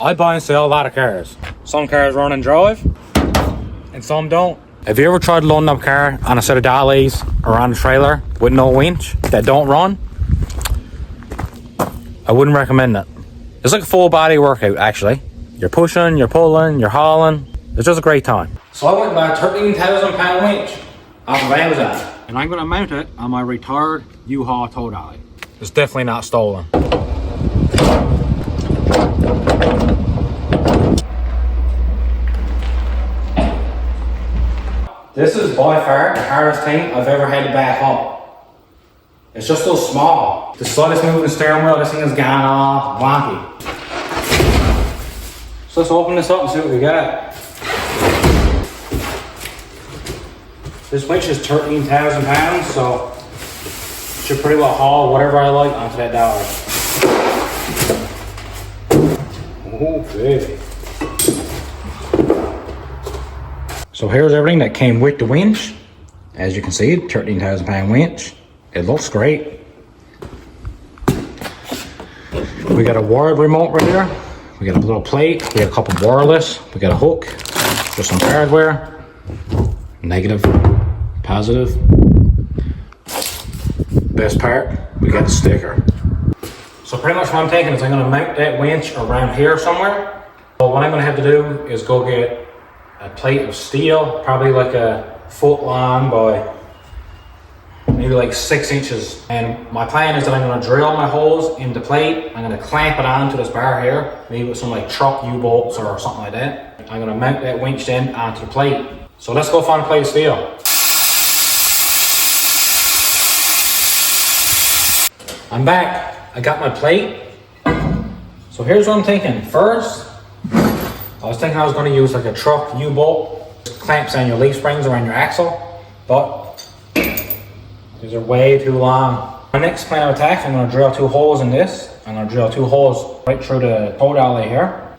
I buy and sell a lot of cars. Some cars run and drive, and some don't. Have you ever tried loading up a car on a set of dollies or on a trailer with no winch that don't run? I wouldn't recommend it. It's like a full body workout, actually. You're pushing, you're pulling, you're hauling. It's just a great time. So I went and bought a 13,000 pound winch off of Amazon. And I'm gonna mount it on my retired U-Haul tow dolly. It's definitely not stolen. This is by far the hardest thing I've ever had to back up. It's just so small. The slightest move in the steering wheel, this thing has gone all wonky. So let's open this up and see what we got. This winch is 13,000 pounds, so it should pretty well haul whatever I like onto that dolly. Oh, baby. So here's everything that came with the winch. As you can see, 13,000 pound winch. It looks great. We got a wired remote right here. We got a little plate. We got a couple wireless. We got a hook. Just some hardware. Negative, positive. Best part, we got the sticker. So pretty much what I'm thinking is I'm gonna mount that winch around here somewhere. But what I'm gonna have to do is go get a plate of steel, probably like a foot long by maybe like 6 inches. And my plan is that I'm gonna drill my holes in the plate. I'm gonna clamp it onto this bar here, maybe with some like truck U-bolts or something like that. I'm gonna mount that winch then onto the plate. So let's go find a plate of steel. I'm back. I got my plate. So here's what I'm thinking. First, I was thinking I was going to use like a truck U-bolt, clamps on your leaf springs around your axle, but these are way too long. My next plan of attack, I'm going to drill 2 holes in this. I'm going to drill 2 holes right through the tow dolly here,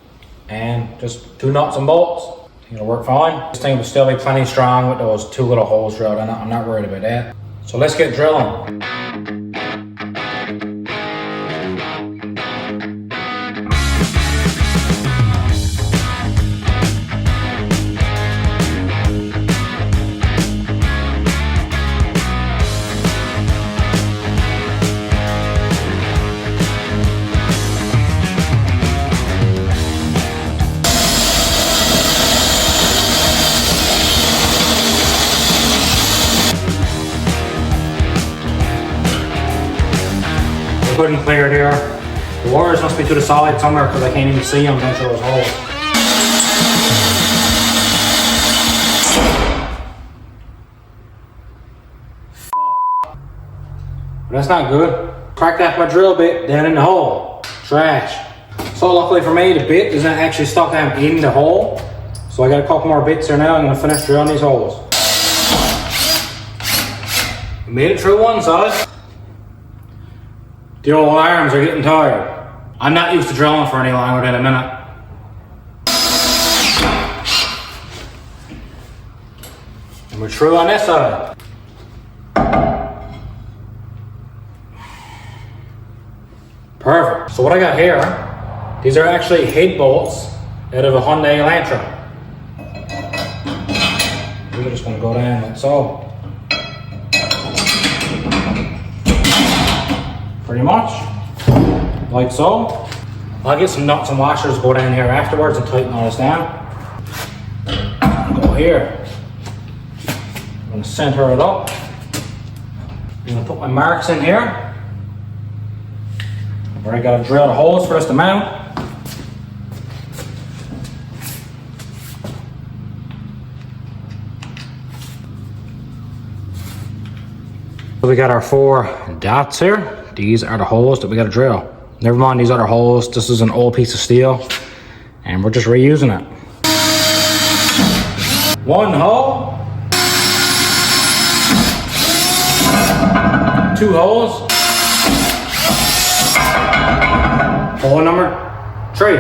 and just 2 nuts and bolts. It'll work fine. This thing will still be plenty strong with those 2 little holes drilled in it. I'm not worried about that. So let's get drilling. Good and clear there. The wires must be to the side somewhere because I can't even see them down through those holes. But that's not good. Cracked off my drill bit down in the hole. Trash. So luckily for me, the bit is not actually stuck down in the hole. So I got a couple more bits here now. I'm going to finish drilling these holes. Made it through one side. The old arms are getting tired. I'm not used to drilling for any longer than a minute. And we're through on this side. Perfect. So what I got here, these are actually head bolts out of a Hyundai Elantra. We're just going to go down like so. Pretty much, like so. I'll get some nuts and washers, go down here afterwards and tighten all this down. Go here. I'm going to center it up. I'm going to put my marks in here. Where I got to drill the holes for this to mount. So we got our 4 dots here. These are the holes that we got to drill. Never mind these other holes. This is an old piece of steel and we're just reusing it. 1 hole. 2 holes. Hole number 3.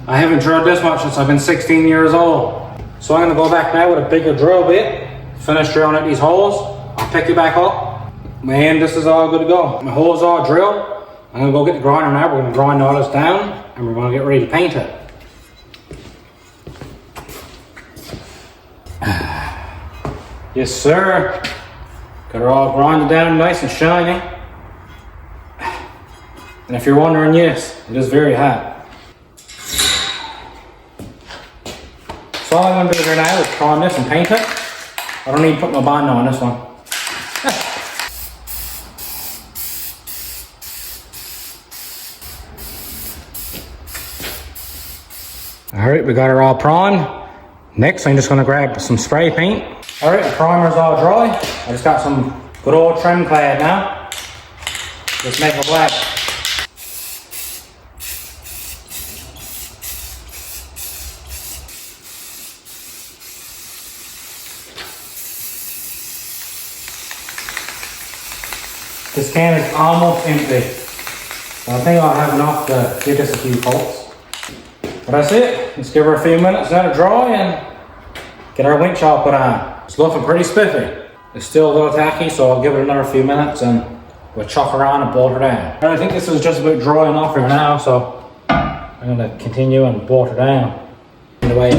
I haven't drilled this much since I've been 16 years old. So I'm going to go back now with a bigger drill bit, finish drilling at these holes. I'll pick you back up Man, this is all good to go. My hole's all drilled. I'm gonna go get the grinder now. We're gonna grind all this down and we're gonna get ready to paint it. Yes, sir. Got it all grinded down nice and shiny. And if you're wondering, yes, it is very hot. So all I'm gonna do here now is prime this and paint it. I don't need to put my bond on this one. Alright, we got her all primed. Next, I'm just gonna grab some spray paint. Alright, the primer's all dry. I just got some good old trim clad now. Just make it black. This can is almost empty. So I think I'll have enough to give this a few coats. But that's it. Let's give her a few minutes now to dry and get our winch all put on. It's looking pretty spiffy. It's still a little tacky, so I'll give it another few minutes and we'll chuck her on and bolt her down. And I think this is just about dry enough here now, so I'm going to continue and bolt her down. In the way.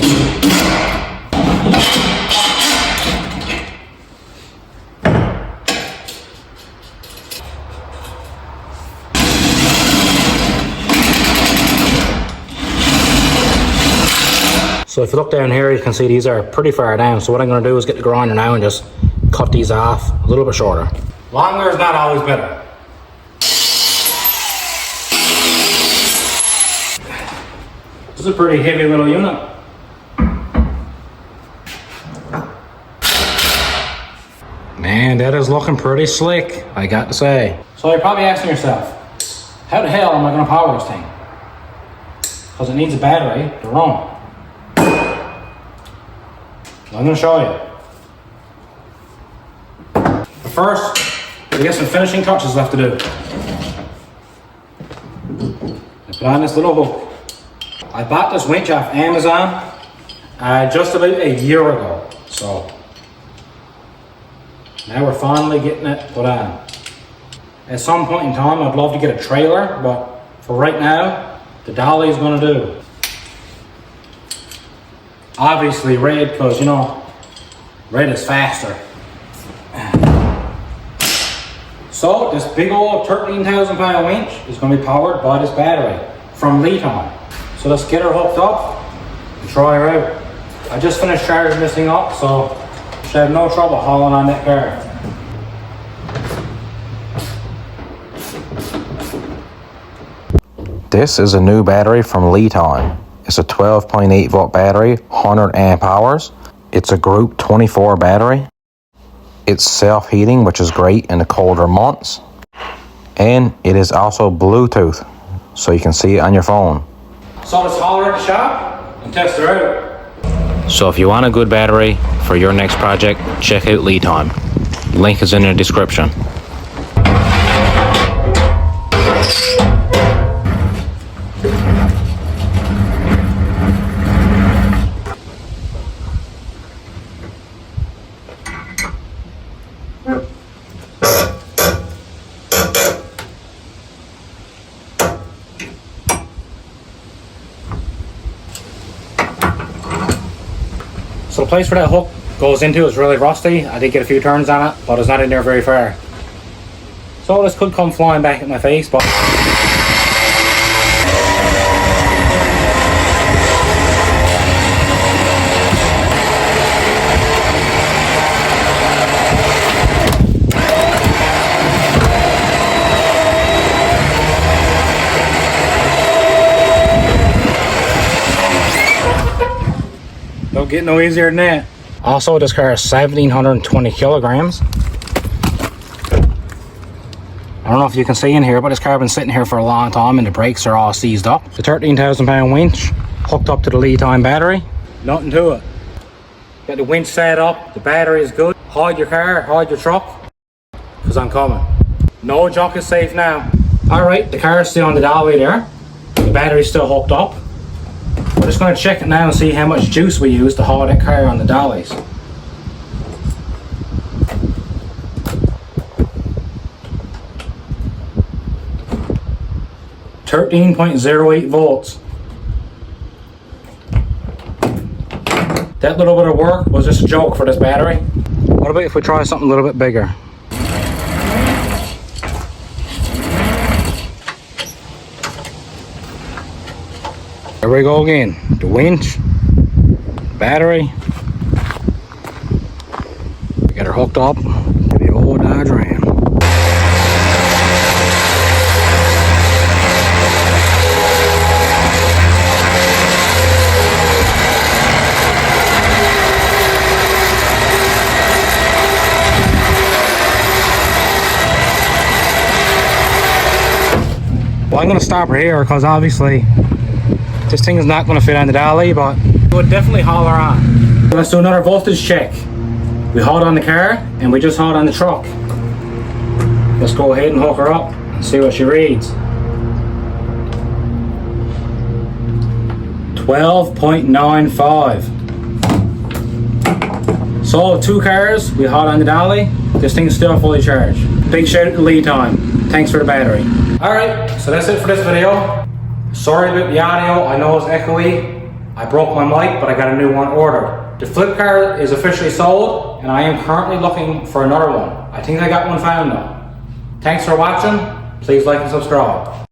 So if you look down here, you can see these are pretty far down. So what I'm going to do is get the grinder now and just cut these off a little bit shorter. Longer is not always better. This is a pretty heavy little unit. Man, that is looking pretty slick, I got to say. So you're probably asking yourself, how the hell am I going to power this thing? Because it needs a battery to run. I'm going to show you. But first, we got some finishing touches left to do. I put on this little hook. I bought this winch off Amazon just about a year ago. So now we're finally getting it put on. At some point in time, I'd love to get a trailer, but for right now, the dolly is going to do. Obviously red, because you know, red is faster. So this big old 13,000 pound winch is going to be powered by this battery from Litime. So let's get her hooked up and try her out. I just finished charging this thing up, so should have no trouble hauling on that car. This is a new battery from Litime. It's a 12.8 volt battery, 100 amp hours. It's a group 24 battery. It's self-heating, which is great in the colder months. And it is also Bluetooth, so you can see it on your phone. So let's haul her at the shop and test her out. So if you want a good battery for your next project, check out Litime. Link is in the description. So the place where that hook goes into is really rusty. I did get a few turns on it, but it's not in there very far. So this could come flying back at my face, but don't get no easier than that. Also, this car is 1,720 kilograms. I don't know if you can see in here, but this car has been sitting here for a long time and the brakes are all seized up. The 13,000 pound winch hooked up to the Litime battery. Nothing to it. Got the winch set up, the battery is good. Hide your car, hide your truck, because I'm coming. No junk is safe now. Alright, the car is still on the dolly there. The battery's still hooked up. We're just going to check it now and see how much juice we use to haul that car on the dollies. 13.08 volts. That little bit of work was just a joke for this battery. What about if we try something a little bit bigger? There we go again. The winch, battery. We got her hooked up to the old Dodge Ram. Well, I'm going to stop her here because obviously this thing is not going to fit on the dolly, but it would definitely haul her on. Let's do another voltage check. We hauled on the car and we just hauled on the truck. Let's go ahead and hook her up and see what she reads. 12.95. So 2 cars, we hauled on the dolly. This thing's still fully charged. Big shout out to Litime. Thanks for the battery. Alright, so that's it for this video. Sorry about the audio, I know it's echoey. I broke my mic, but I got a new one ordered. The flip car is officially sold, and I am currently looking for another one. I think I got one found though. Thanks for watching. Please like and subscribe.